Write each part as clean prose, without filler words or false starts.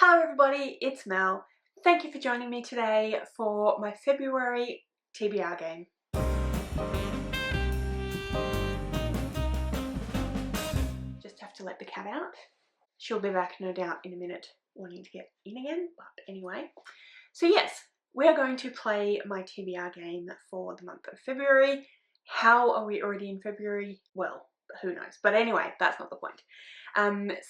Hello everybody, it's Mel. Thank you for joining me today for my February TBR game. Just have to let the cat out. She'll be back no doubt in a minute wanting to get in again, but anyway. So yes, we are going to play my TBR game for the month of February. How are we already in February? Well, who knows, but anyway, that's not the point.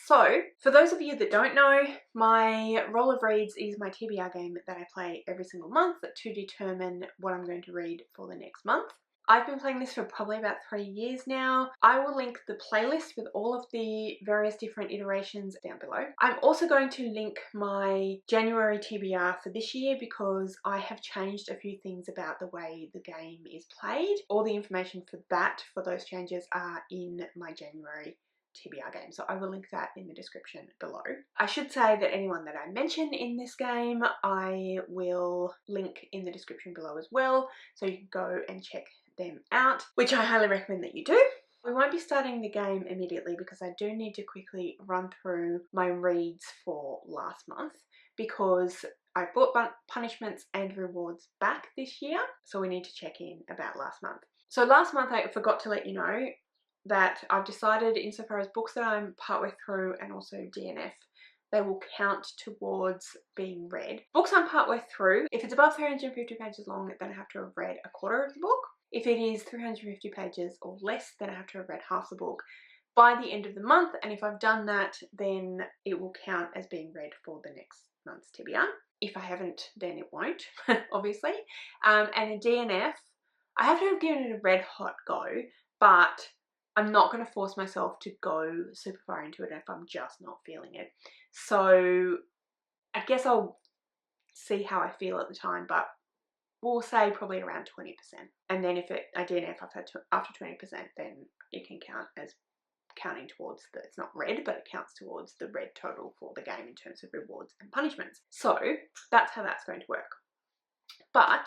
So for those of you that don't know, my Roll of Reads is my TBR game that I play every single month to determine what I'm going to read for the next month. I've been playing this for probably about 3 years now. I will link the playlist with all of the various different iterations down below. I'm also going to link my January TBR for this year because I have changed a few things about the way the game is played. All the information for that, for those changes, are in my January TBR game, so I will link that in the description below. I should say that anyone that I mention in this game I will link in the description below as well, so you can go and check them out, which I highly recommend that you do. We won't be starting the game immediately because I do need to quickly run through my reads for last month because I brought punishments and rewards back this year, so we need to check in about last month. So last month I forgot to let you know that I've decided, insofar as books that I'm partway through and also DNF, they will count towards being read. Books I'm partway through, if it's above 350 pages long, then I have to have read a quarter of the book. If it is 350 pages or less, then I have to have read half the book by the end of the month, and if I've done that, then it will count as being read for the next month's TBR. If I haven't, then it won't, obviously. And a DNF, I have to have given it a red hot go, but I'm not going to force myself to go super far into it if I'm just not feeling it. So I guess I'll see how I feel at the time, but we'll say probably around 20%. And then if I DNF after 20%, then it can count as counting towards the, it's not red, but it counts towards the red total for the game in terms of rewards and punishments. So that's how that's going to work. But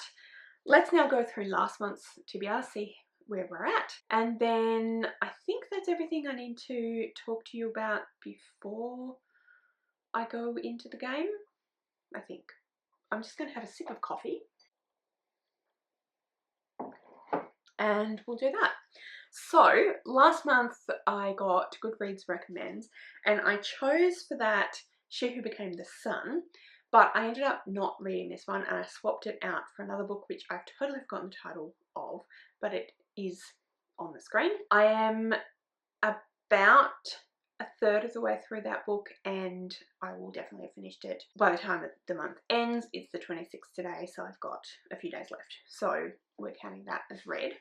let's now go through last month's TBR, see where we're at, and then I think that's everything I need to talk to you about before I go into the game. I think I'm just going to have a sip of coffee and we'll do that. So last month I got Goodreads recommends and I chose for that She Who Became the Sun, but I ended up not reading this one and I swapped it out for another book which I've totally forgotten the title of, but it is on the screen. I am about a third of the way through that book and I will definitely have finished it by the time that the month ends. It's the 26th today, so I've got a few days left, so we're counting that as read.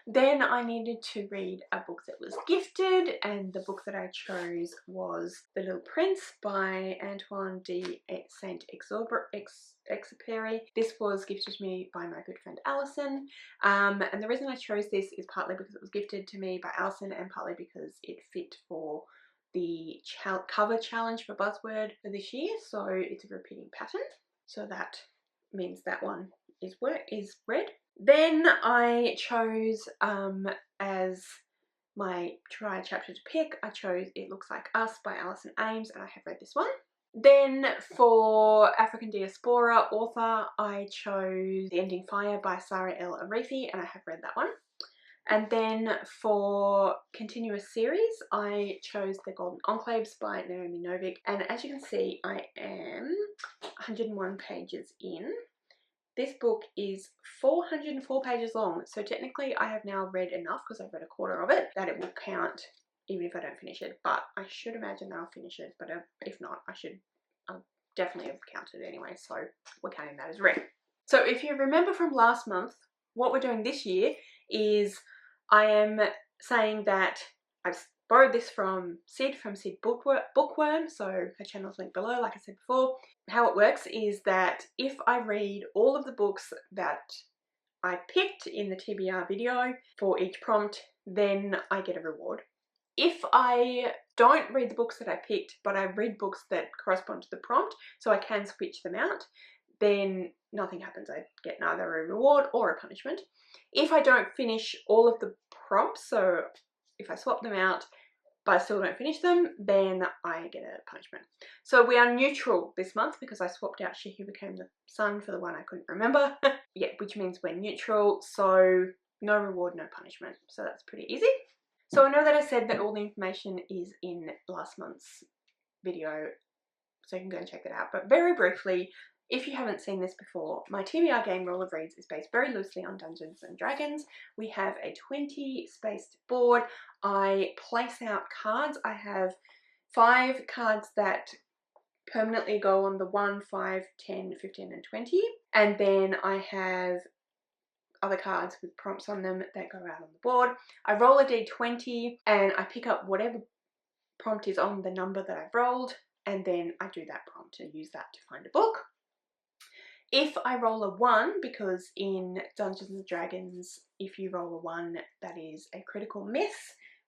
Then I needed to read a book that was gifted, and the book that I chose was The Little Prince by Antoine de Saint-Exupéry. This was gifted to me by my good friend Alison, and the reason I chose this is partly because it was gifted to me by Alison and partly because it fit for the cover challenge for Buzzword for this year, so it's a repeating pattern, so that means that one is read. Then I chose as my triad chapter to pick, I chose It Looks Like Us by Alison Ames, and I have read this one. Then for African Diaspora author, I chose The Ending Fire by Sarah El Arifi, and I have read that one. And then for continuous series, I chose The Golden Enclaves by Naomi Novik, and as you can see, I am 101 pages in. This book is 404 pages long, so technically I have now read enough, because I've read a quarter of it, that it will count even if I don't finish it, but I should imagine that I'll finish it, but if not, I'll definitely have counted anyway, so we're counting that as read. So if you remember from last month, what we're doing this year is I am saying that I've borrowed this from Sid Bookworm, so her channel's linked below, like I said before. How it works is that if I read all of the books that I picked in the TBR video for each prompt, then I get a reward. If I don't read the books that I picked, but I read books that correspond to the prompt, so I can switch them out, then nothing happens. I get neither a reward or a punishment. If I don't finish all of the prompts, so if I swap them out, but I still don't finish them, then I get a punishment. So we are neutral this month because I swapped out She Who Became the Sun for the one I couldn't remember. Yeah, which means we're neutral, so no reward, no punishment. So that's pretty easy. So I know that I said that all the information is in last month's video, so you can go and check that out. But very briefly, if you haven't seen this before, my TBR game Roll of Reads is based very loosely on Dungeons and Dragons. We have a 20-spaced board. I place out cards. I have 5 cards that permanently go on the 1, 5, 10, 15 and 20. And then I have other cards with prompts on them that go out on the board. I roll a d20 and I pick up whatever prompt is on the number that I've rolled, and then I do that prompt and use that to find a book. If I roll a 1, because in Dungeons and Dragons, if you roll a 1, that is a critical miss,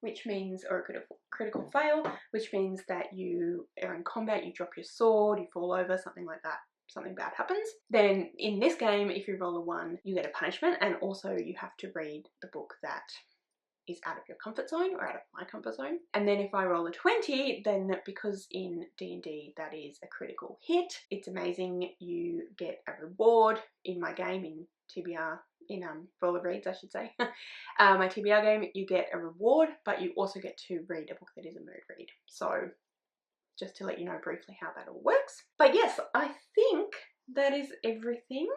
which means, or a critical fail, which means that you are in combat, you drop your sword, you fall over, something like that, something bad happens. Then in this game, if you roll a 1, you get a punishment, and also you have to read the book that is out of your comfort zone, or out of my comfort zone. And then if I roll a 20, then because in D&D that is a critical hit, it's amazing, you get a reward in my game, in TBR, in Roll of Reads I should say. My TBR game, you get a reward, but you also get to read a book that is a mood read. So just to let you know briefly how that all works. But yes, I think that is everything.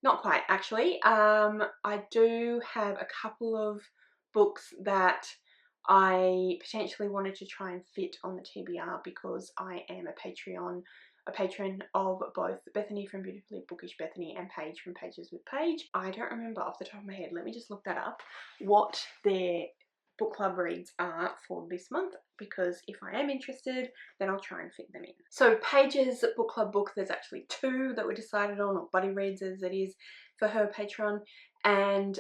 Not quite, actually. I do have a couple of books that I potentially wanted to try and fit on the TBR because I am a patron of both Bethany from Beautifully Bookish Bethany and Paige from Pages with Paige. I don't remember off the top of my head. Let me just look that up, what their book club reads are for this month, because if I am interested, then I'll try and fit them in. So Paige's book club book, there's actually 2 that were decided on, or buddy reads as it is for her Patreon, and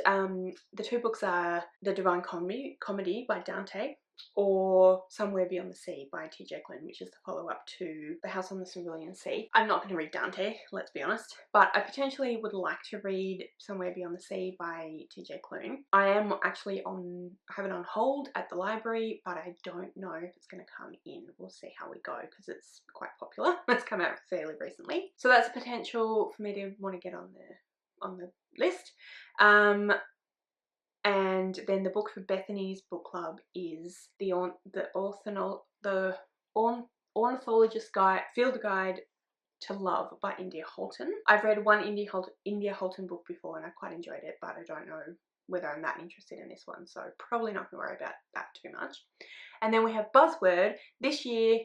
the 2 books are The Divine Comedy by Dante, or Somewhere Beyond the Sea by T.J. Klune, which is the follow-up to The House on the Cerulean Sea. I'm not going to read Dante, let's be honest, but I potentially would like to read Somewhere Beyond the Sea by T.J. Klune. I am actually have it on hold at the library, but I don't know if it's going to come in. We'll see how we go, because it's quite popular. It's come out fairly recently. So that's a potential for me to want to get on the list. And then the book for Bethany's book club is the Ornithologist Guide, Field Guide to Love by India Holton. I've read one India Holton book before and I quite enjoyed it, but I don't know whether I'm that interested in this one, so probably not going to worry about that too much. And then we have Buzzword. This year,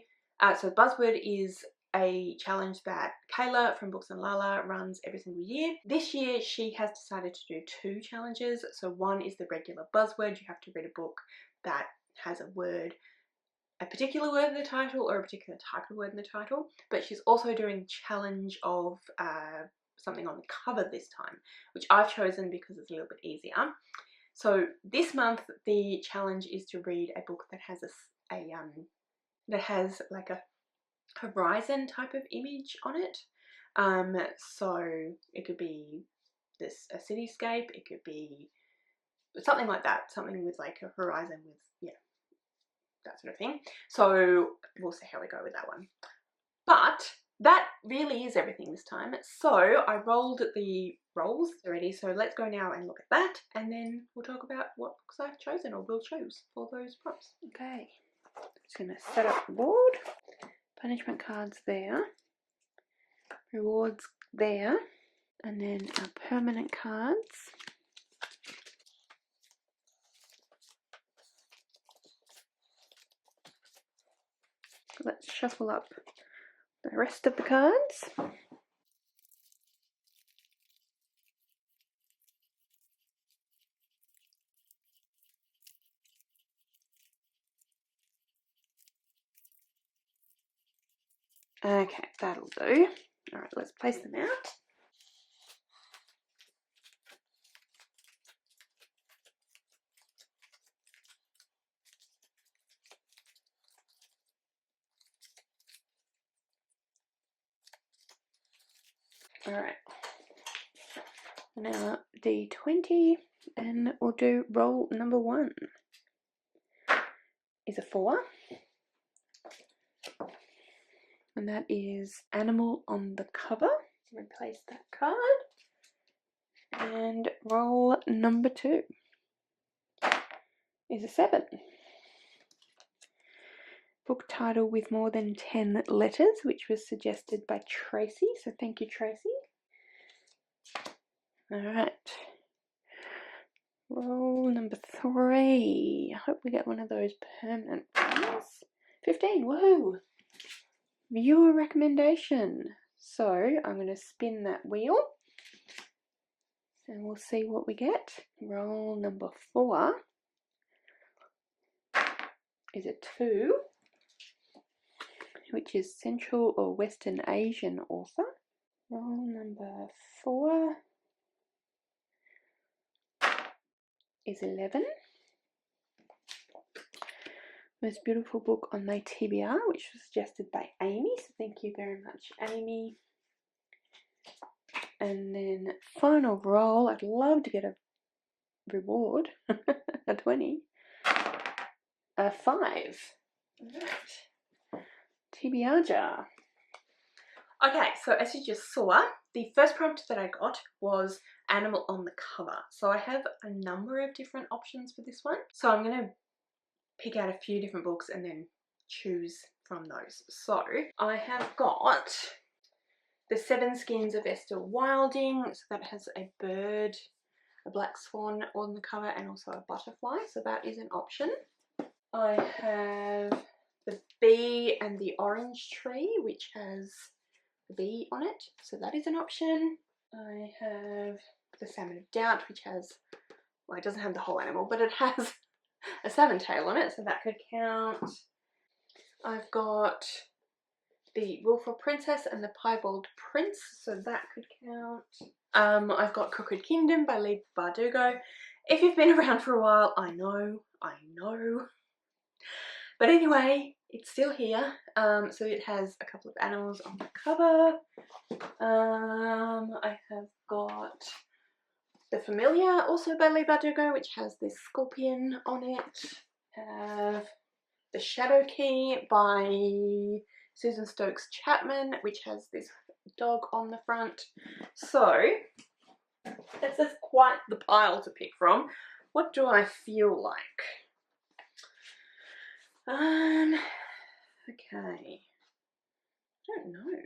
so Buzzword is a challenge that Kayla from Books and Lala runs every single year. This year she has decided to do 2 challenges. So one is the regular Buzzword. You have to read a book that has a particular word in the title, or a particular type of word in the title. But she's also doing challenge of something on the cover this time, which I've chosen because it's a little bit easier. So this month the challenge is to read a book that has that has like a horizon type of image on it. So it could be a cityscape, it could be something like that, something with like a horizon with, yeah, that sort of thing. So we'll see how we go with that one. But that really is everything this time. So I rolled the rolls already, so let's go now and look at that, and then we'll talk about what books I've chosen or will choose for those prompts. Okay, just going to set up the board. Punishment cards there, rewards there, and then our permanent cards. Let's shuffle up the rest of the cards. Okay, that'll do. Alright, let's place them out. Alright, now D20, and we'll do roll number 1. is a 4. And that is Animal on the Cover. Replace that card. And roll number 2 is a 7. Book title with more than 10 letters, which was suggested by Tracy. So thank you, Tracy. Alright. Roll number 3. I hope we get one of those permanent ones. 15. Woohoo! Viewer recommendation. So I'm going to spin that wheel. And we'll see what we get. Roll number 4 is a 2, which is Central or Western Asian author. Roll number 4 is 11. Most beautiful book on my TBR, which was suggested by Amy. So thank you very much, Amy. And then final roll. I'd love to get a reward. A 20. A 5. Right. TBR jar. Okay, so as you just saw, the first prompt that I got was Animal on the Cover. So I have a number of different options for this one. So I'm going to pick out a few different books and then choose from those. So I have got The 7 Skins of Esther Wilding. So that has a bird, a black swan on the cover, and also a butterfly. So that is an option. I have The Bee and the Orange Tree, which has the bee on it. So that is an option. I have The Salmon of Doubt, which has, well, it doesn't have the whole animal, but it has a salmon tail on it, so that could count. I've got The Wilful Princess and the Piebald Prince, so that could count. I've got Crooked Kingdom by Leigh Bardugo. If you've been around for a while, I know. But anyway, it's still here. So it has a couple of animals on the cover. I have got The Familiar, also by Leigh Bardugo, which has this scorpion on it. Have The Shadow Key by Susan Stokes Chapman, which has this dog on the front. So this is quite the pile to pick from. What do I feel like? Okay. I don't know.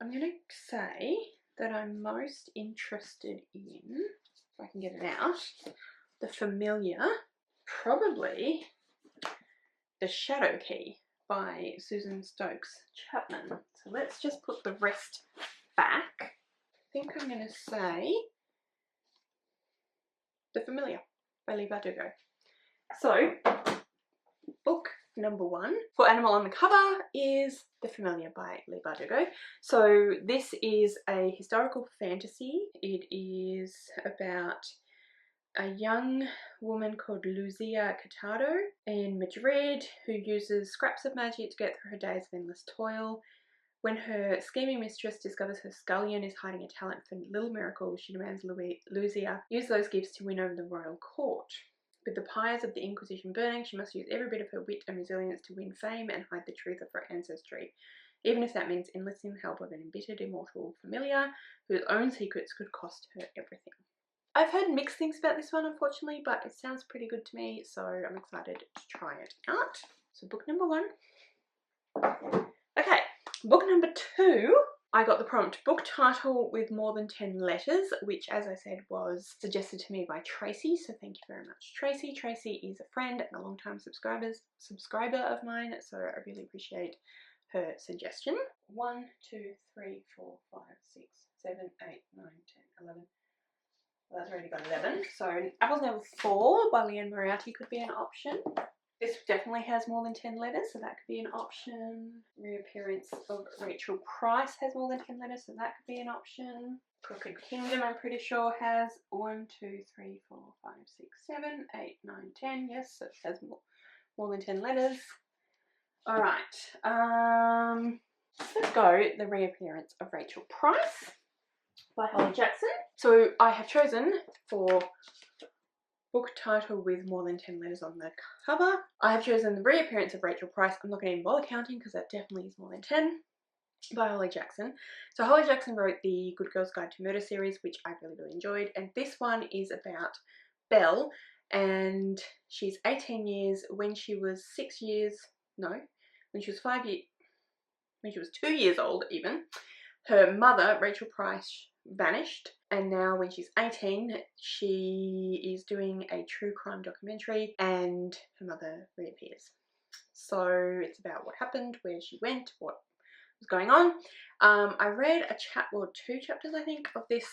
I'm going to say that I'm most interested in, if I can get it out, The Familiar, probably The Shadow Key by Susan Stokes Chapman. So let's just put the rest back. I think I'm going to say The Familiar by Leigh Bardugo. So, book number 1 for Animal on the Cover is The Familiar by Leigh Bardugo. So this is a historical fantasy. It is about a young woman called Lucia Catado in Madrid who uses scraps of magic to get through her days of endless toil. When her scheming mistress discovers her scullion is hiding a talent for little miracles, she demands Lucia use those gifts to win over the royal court. With the pyres of the Inquisition burning, she must use every bit of her wit and resilience to win fame and hide the truth of her ancestry, even if that means enlisting the help of an embittered immortal familiar whose own secrets could cost her everything. I've heard mixed things about this one, unfortunately, but it sounds pretty good to me, so I'm excited to try it out. So book number 1. Okay, book number 2. I got the prompt book title with more than 10 letters, which, as I said, was suggested to me by Tracy, so thank you very much, Tracy. Tracy is a friend and a long-time subscriber of mine, so I really appreciate her suggestion. 1, 2, 3, 4, 5, 6, 7, 8, 9, 10, 11. Well, that's already got 11. So Apples Never Fall by Leanne Moriarty could be an option. This definitely has more than 10 letters, so that could be an option. Reappearance of Rachel Price has more than 10 letters, so that could be an option. Crooked Kingdom, I'm pretty sure, has 1, 2, 3, 4, 5, 6, 7, 8, 9, 10. Yes, so it has more than 10 letters. Alright, let's go The Reappearance of Rachel Price by Holly Jackson. So I have chosen for book title with more than 10 letters on the cover. I have chosen The Reappearance of Rachel Price. I'm not going to even bother counting because that definitely is more than 10, by Holly Jackson. So Holly Jackson wrote the Good Girl's Guide to Murder series, which I really enjoyed, and this one is about Belle, and she's 18 years. When she was 6 years, no, when she was 5 years, when she was 2 years old even, her mother, Rachel Price, vanished, and now when she's 18, she is doing a true crime documentary and her mother reappears. So it's about what happened, where she went, what was going on. I read two chapters I think of this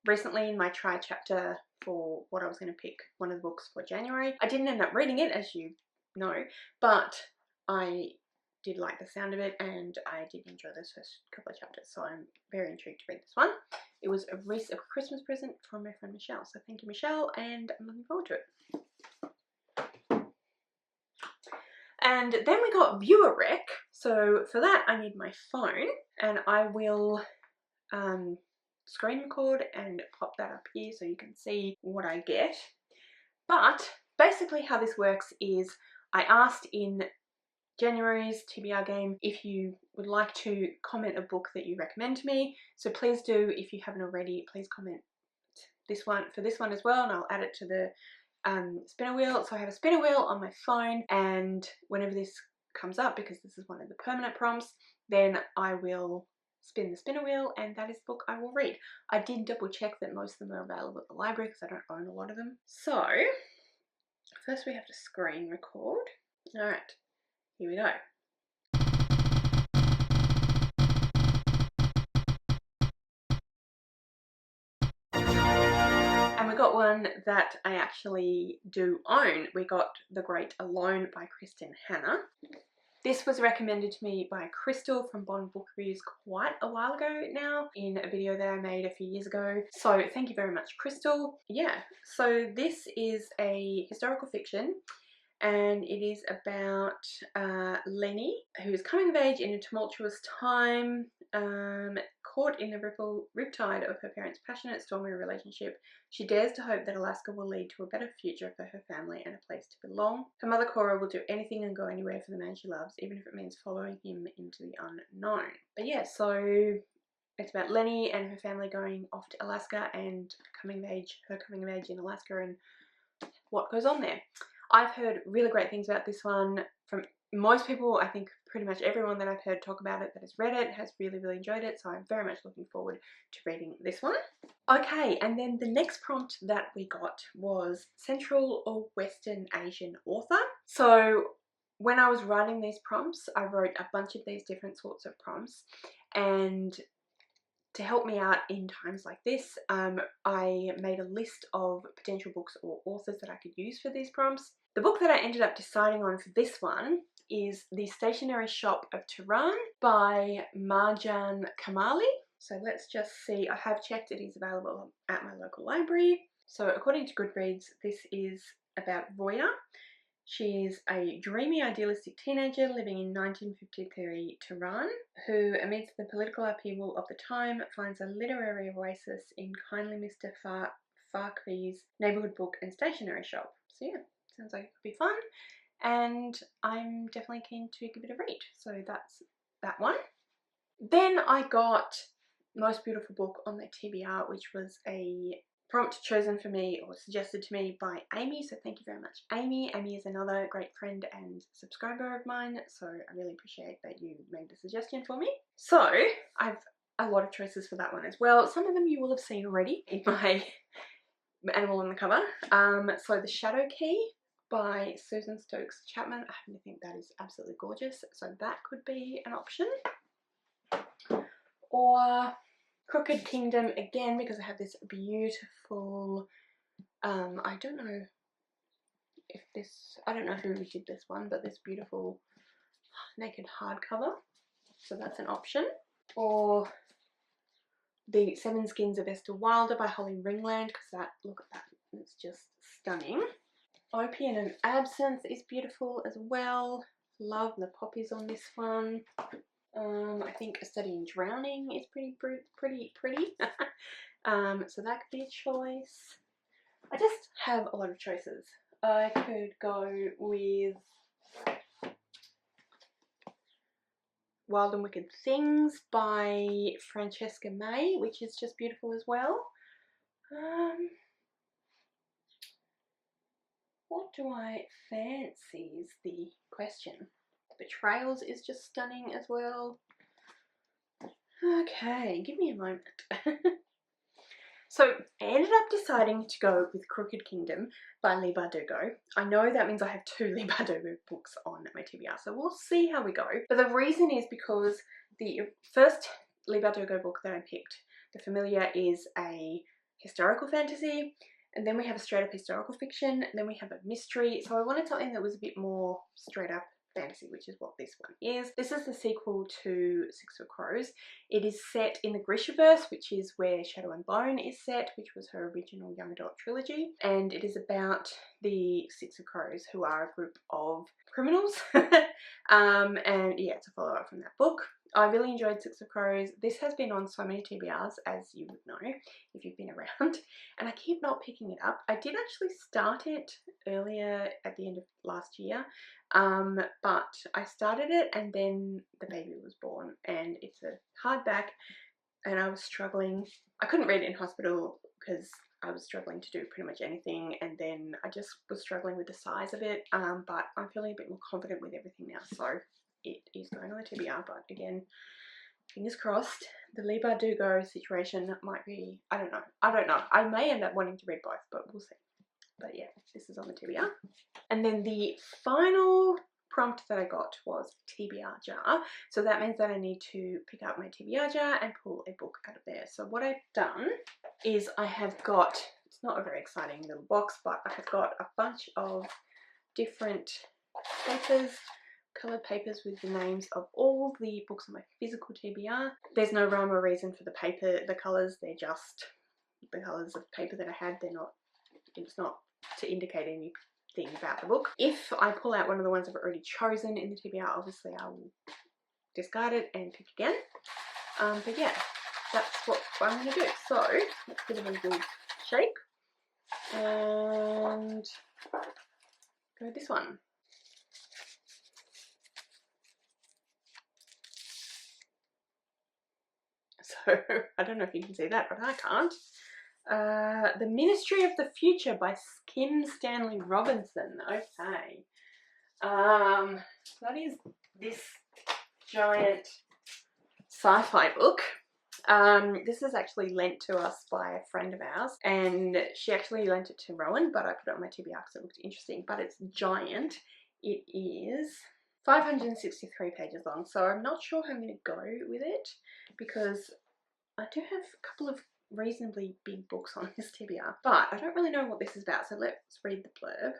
recently in my try chapter for what I was going to pick one of the books for January. I didn't end up reading it, as you know, but I did like the sound of it and I did enjoy those first couple of chapters, so I'm very intrigued to read this one. It was a Christmas present from my friend Michelle, so thank you, Michelle, and I'm looking forward to it. And then we got Viewer Rec. So for that I need my phone, and I will screen record and pop that up here so you can see what I get. But basically how this works is I asked in January's TBR game if you would like to comment a book that you recommend to me, so please do. If you haven't already, please comment this one as well, and I'll add it to the spinner wheel. So I have a spinner wheel on my phone, and whenever this comes up, because this is one of the permanent prompts, then I will spin the spinner wheel and that is the book I will read. I did double check that most of them are available at the library because I don't own a lot of them. So first we have to screen record. Alright, here we go. And we got one that I actually do own. We got The Great Alone by Kristen Hanna. This was recommended to me by Crystal from Bond Book Reviews quite a while ago now, in a video that I made a few years ago. So thank you very much, Crystal. Yeah, so this is a historical fiction, and it is about Lenny, who is coming of age in a tumultuous time, caught in the riptide of her parents' passionate, stormy relationship. She dares to hope that Alaska will lead to a better future for her family and a place to belong. Her mother Cora will do anything and go anywhere for the man she loves, even if it means following him into the unknown. But yeah, so it's about Lenny and her family going off to Alaska and her coming of age in Alaska and what goes on there. I've heard really great things about this one from most people. I think pretty much everyone that I've heard talk about it that has read it has really enjoyed it, so I'm very much looking forward to reading this one. Okay, and then the next prompt that we got was Central or Western Asian author. So when I was writing these prompts, I wrote a bunch of these different sorts of prompts, and to help me out in times like this, I made a list of potential books or authors that I could use for these prompts. The book that I ended up deciding on for this one is The Stationery Shop of Tehran by Marjan Kamali. So let's just see, I have checked, it is available at my local library. So according to Goodreads, this is about Roya. She's a dreamy, idealistic teenager living in 1953 Tehran, who, amidst the political upheaval of the time, finds a literary oasis in kindly Mr. Farkri's neighbourhood book and stationery shop. So yeah, sounds like it could be fun, and I'm definitely keen to give it a read. So that's that one. Then I got Most Beautiful Book on the TBR, which was a prompt chosen for me or suggested to me by Amy, so thank you very much, Amy. Amy is another great friend and subscriber of mine, so I really appreciate that you made the suggestion for me. So I've a lot of choices for that one as well. Some of them you will have seen already in my animal on the cover. So The Shadow Key by Susan Stokes Chapman. I happen to think that is absolutely gorgeous, so that could be an option. Or Crooked Kingdom, again, because I have this beautiful, I don't know who did this one, but this beautiful naked hardcover, so that's an option. Or The Seven Skins of Esther Wilder by Holly Ringland, because look at that, it's just stunning. Opium and Absinthe is beautiful as well. Love the poppies on this one. I think A Study in Drowning is pretty. So that could be a choice. I just have a lot of choices. I could go with Wild and Wicked Things by Francesca May, which is just beautiful as well. What do I fancy is the question. Betrayals is just stunning as well. Okay, give me a moment. So I ended up deciding to go with Crooked Kingdom by Leigh Bardugo. I know that means I have 2 Leigh Bardugo books on my TBR, so we'll see how we go. But the reason is because the first Leigh Bardugo book that I picked, The Familiar, is a historical fantasy, and then we have a straight up historical fiction, and then we have a mystery. So I wanted something that was a bit more straight up fantasy, which is what this one is. This is the sequel to Six of Crows. It is set in the Grishaverse, which is where Shadow and Bone is set, which was her original young adult trilogy, and it is about the Six of Crows, who are a group of criminals. And yeah, it's a follow-up from that book. I really enjoyed Six of Crows. This has been on so many TBRs, as you would know if you've been around, and I keep not picking it up. I did actually start it earlier at the end of last year, but I started it and then the baby was born, and it's a hardback, and I was struggling. I couldn't read it in hospital because I was struggling to do pretty much anything, and then I just was struggling with the size of it, but I'm feeling a bit more confident with everything now, so it is going on the TBR. But again, fingers crossed. The Leigh Bardugo situation might be, I don't know. I may end up wanting to read both, but we'll see. But yeah, this is on the TBR. And then the final prompt that I got was TBR jar. So that means that I need to pick up my TBR jar and pull a book out of there. So what I've done is I have got, it's not a very exciting little box, but I have got a bunch of different papers, coloured papers with the names of all the books on my physical TBR. There's no rhyme or reason for the paper, the colours, they're just the colours of paper that I had. They're not, it's not to indicate anything about the book. If I pull out one of the ones I've already chosen in the TBR, obviously I will discard it and pick again. But yeah, that's what I'm going to do. So let's give it a good shake and go with this one. So I don't know if you can see that, but I can't. The Ministry of the Future by Kim Stanley Robinson. Okay. That is this giant sci-fi book. This is actually lent to us by a friend of ours, and she actually lent it to Rowan, but I put it on my TBR because it looked interesting, but it's giant. It is 563 pages long, so I'm not sure how I'm going to go with it because I do have a couple of reasonably big books on this TBR, but I don't really know what this is about, so let's read the blurb.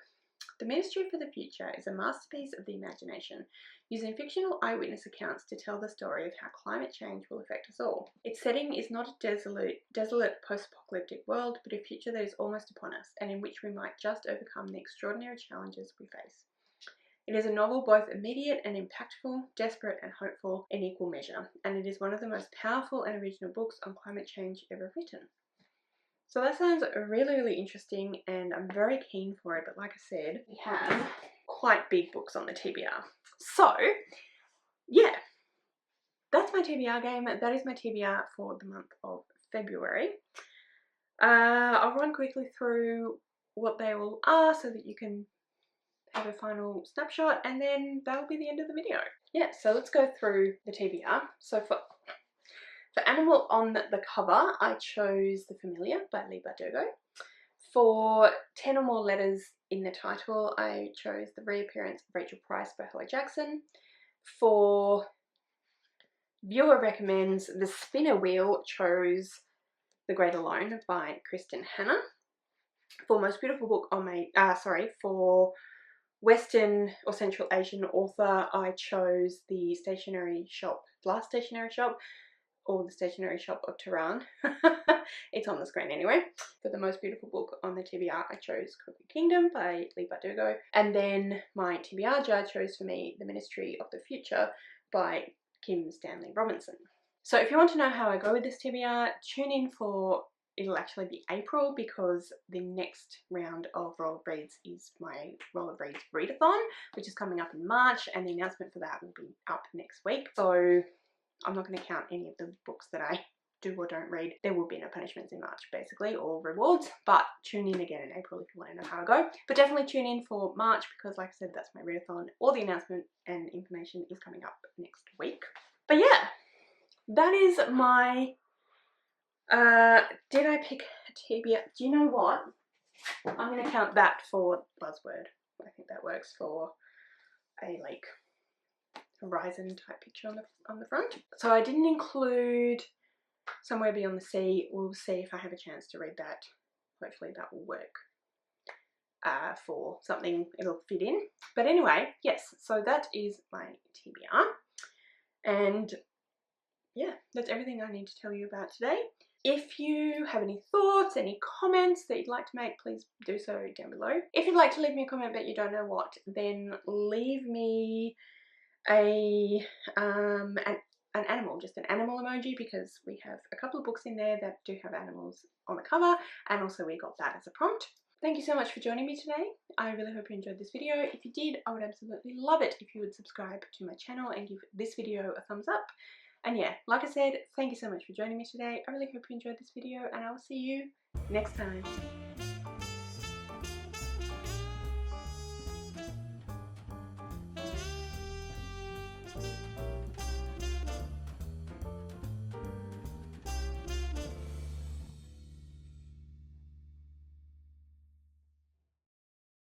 The Ministry for the Future is a masterpiece of the imagination, using fictional eyewitness accounts to tell the story of how climate change will affect us all. Its setting is not a desolate post-apocalyptic world, but a future that is almost upon us, and in which we might just overcome the extraordinary challenges we face. It is a novel both immediate and impactful, desperate and hopeful in equal measure, and it is one of the most powerful and original books on climate change ever written. So that sounds really, really interesting, and I'm very keen for it, but like I said, we have quite big books on the TBR. So, yeah, that's my TBR game. That is my TBR for the month of February. I'll run quickly through what they all are so that you can have a final snapshot, and then that'll be the end of the video. Yeah, so let's go through the TBR. So for animal on the cover, I chose The Familiar by Leigh Bardugo. For 10 or more letters in the title, I chose The Reappearance of Rachel Price by Holly Jackson. For viewer recommends, The Spinner Wheel chose The Great Alone by Kristen Hanna. For most beautiful book on my, for Western or Central Asian author, I chose The Stationery Shop, Last Stationery Shop, or The Stationery Shop of Tehran. It's on the screen anyway. For the most beautiful book on the TBR, I chose Crooked Kingdom by Leigh Bardugo. And then my TBR jar chose for me The Ministry of the Future by Kim Stanley Robinson. So if you want to know how I go with this TBR, tune in for it'll actually be April, because the next round of Roll of Reads is my Roll of Reads readathon, which is coming up in March, and the announcement for that will be up next week. So I'm not going to count any of the books that I do or don't read. There will be no punishments in March, basically, or rewards, but tune in again in April if you want to know how to go. But definitely tune in for March, because like I said, that's my readathon. All the announcement and information is coming up next week. But yeah, that is my did I pick a TBR? Do you know what? I'm going to count that for buzzword. I think that works for a like horizon type picture on the front. So I didn't include Somewhere Beyond the Sea. We'll see if I have a chance to read that. Hopefully that will work for something it'll fit in. But anyway, yes, so that is my TBR. And yeah, that's everything I need to tell you about today. If you have any thoughts, any comments that you'd like to make, please do so down below. If you'd like to leave me a comment but you don't know what, then leave me an animal, just an animal emoji, because we have a couple of books in there that do have animals on the cover, and also we got that as a prompt. Thank you so much for joining me today. I really hope you enjoyed this video. If you did, I would absolutely love it if you would subscribe to my channel and give this video a thumbs up. And yeah, like I said, thank you so much for joining me today. I really hope you enjoyed this video, and I will see you next time.